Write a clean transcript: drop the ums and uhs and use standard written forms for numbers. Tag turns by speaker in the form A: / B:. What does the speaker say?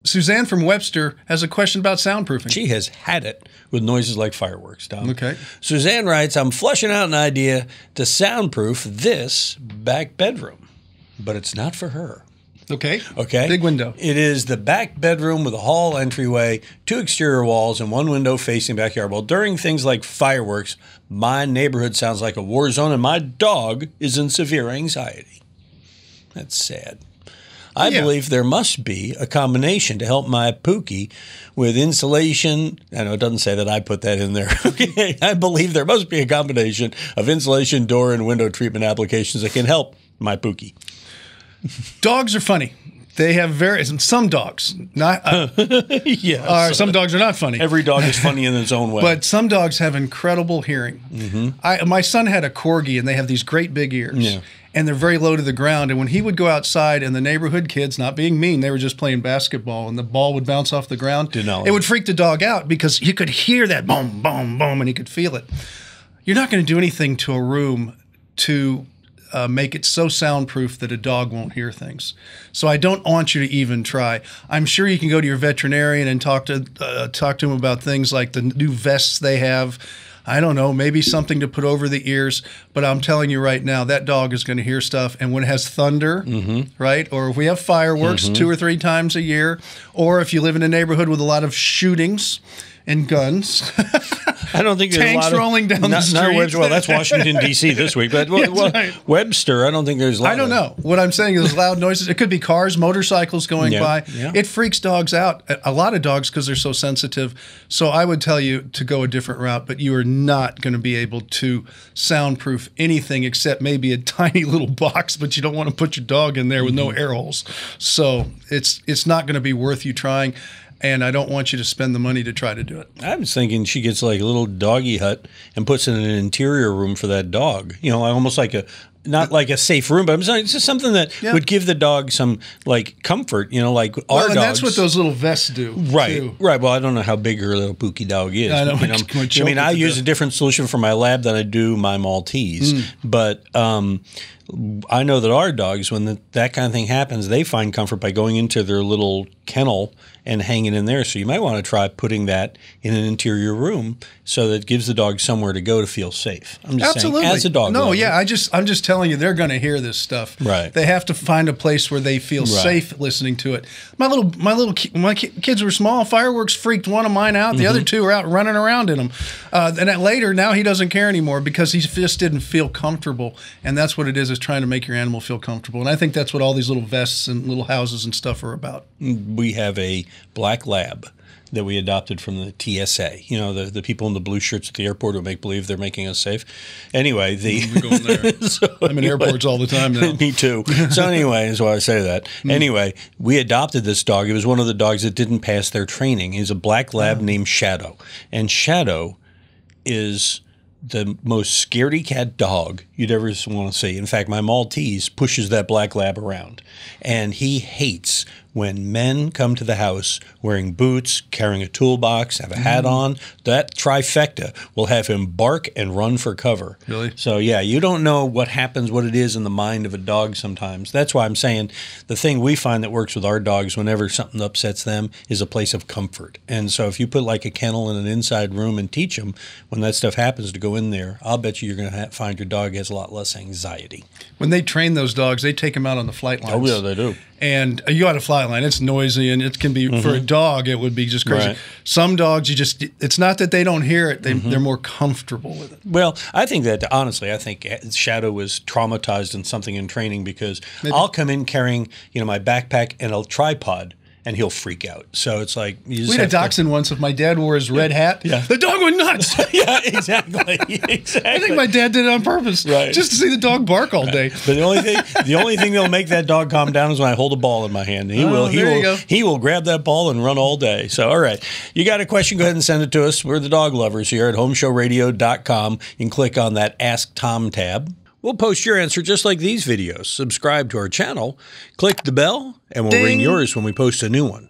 A: Suzanne from Webster has a question about soundproofing.
B: She has had it with noises like fireworks, Tom.
A: Okay.
B: Suzanne writes, I'm fleshing out an idea to soundproof this back bedroom, but it's not for her.
A: Okay.
B: Okay.
A: Big window.
B: It is the back bedroom with a hall entryway, 2 exterior walls, and 1 window facing backyard. Well, during things like fireworks, my neighborhood sounds like a war zone, and my dog is in severe anxiety. That's sad. I believe there must be a combination to help my Pookie with insulation. I know it doesn't say that I put that in there. Okay. I believe there must be a combination of insulation, door, and window treatment applications that can help my Pookie.
A: Dogs are funny. They have some dogs, not
B: yes.
A: some dogs are not funny.
B: Every dog is funny in its own way.
A: But some dogs have incredible hearing. Mm-hmm. My son had a corgi, and they have these great big ears.
B: Yeah.
A: And they're very low to the ground. And when he would go outside, and the neighborhood kids, not being mean, they were just playing basketball, and the ball would bounce off the ground. It would freak the dog out because you could hear that boom, boom, boom, and he could feel it. You're not going to do anything to a room to make it so soundproof that a dog won't hear things. So I don't want you to even try. I'm sure you can go to your veterinarian and talk to him about things like the new vests they have. I don't know, maybe something to put over the ears. But I'm telling you right now, that dog is going to hear stuff. And when it has thunder, right, or if we have fireworks 2 or 3 times a year, or if you live in a neighborhood with a lot of shootings and guns.
B: I don't think there's
A: tanks
B: a lot
A: rolling down the street.
B: Well, that's Washington, D.C. this week. But
A: right.
B: Webster, I don't think there's a lot.
A: I don't know. What I'm saying is loud noises. It could be cars, motorcycles going by.
B: Yeah.
A: It freaks dogs out. A lot of dogs because they're so sensitive. So I would tell you to go a different route, but you are not going to be able to soundproof anything except maybe a tiny little box, but you don't want to put your dog in there with no air holes. So it's not going to be worth you trying. And I don't want you to spend the money to try to do it.
B: I was thinking she gets like a little doggy hut and puts it in an interior room for that dog. You know, almost like not like a safe room, but I'm saying it's just something that would give the dog some like comfort. You know, like our dogs.
A: And that's what those little vests do.
B: Right,
A: too.
B: right. Well, I don't know how big her little Pookie dog is.
A: I know.
B: I use a different solution for my lab than I do my Maltese, but. I know that our dogs, when that kind of thing happens, they find comfort by going into their little kennel and hanging in there. So you might want to try putting that in an interior room so that it gives the dog somewhere to go to feel safe. I'm just saying, as a dog lover.
A: I'm just telling you, they're going to hear this stuff.
B: Right.
A: They have to find a place where they feel safe listening to it. My kids were small. Fireworks freaked one of mine out. The other 2 are out running around in them. And later, now he doesn't care anymore because he just didn't feel comfortable. And that's what it is trying to make your animal feel comfortable. And I think that's what all these little vests and little houses and stuff are about.
B: We have a black lab that we adopted from the TSA. You know, the people in the blue shirts at the airport who make believe they're making us safe. Anyway,
A: we're going there. I'm in airports all the time now.
B: Me too. So anyway, that's why I say that. Anyway, we adopted this dog. It was one of the dogs that didn't pass their training. He's a black lab named Shadow. And Shadow is the most scaredy cat dog you'd ever want to see. In fact, my Maltese pushes that black lab around. And he hates when men come to the house wearing boots, carrying a toolbox, have a hat on. That trifecta will have him bark and run for cover.
A: Really?
B: So, yeah, you don't know what happens, what it is in the mind of a dog sometimes. That's why I'm saying the thing we find that works with our dogs whenever something upsets them is a place of comfort. And so if you put like a kennel in an inside room and teach them when that stuff happens to go in there, I'll bet you're going to find your dog has a lot less anxiety.
A: When they train those dogs, they take them out on the flight lines.
B: Oh, yeah, they do.
A: And you got a flight line. It's noisy, and it can be, for a dog, it would be just crazy.
B: Right.
A: Some dogs, it's not that they don't hear it. They're more comfortable with it.
B: Well, I think that, honestly, I think Shadow was traumatized in something in training because I'll come in carrying, my backpack and a tripod, and he'll freak out. So it's like
A: we had a dachshund once. If my dad wore his red hat, the dog went nuts.
B: Yeah, exactly.
A: I think my dad did it on purpose, just to see the dog bark all day.
B: But the only thing that'll make that dog calm down is when I hold a ball in my hand. He will grab that ball and run all day. So, all right, you got a question? Go ahead and send it to us. We're the dog lovers here at HomeShowRadio.com. You can click on that Ask Tom tab. We'll post your answer just like these videos. Subscribe to our channel, click the bell, and we'll ring yours when we post a new one.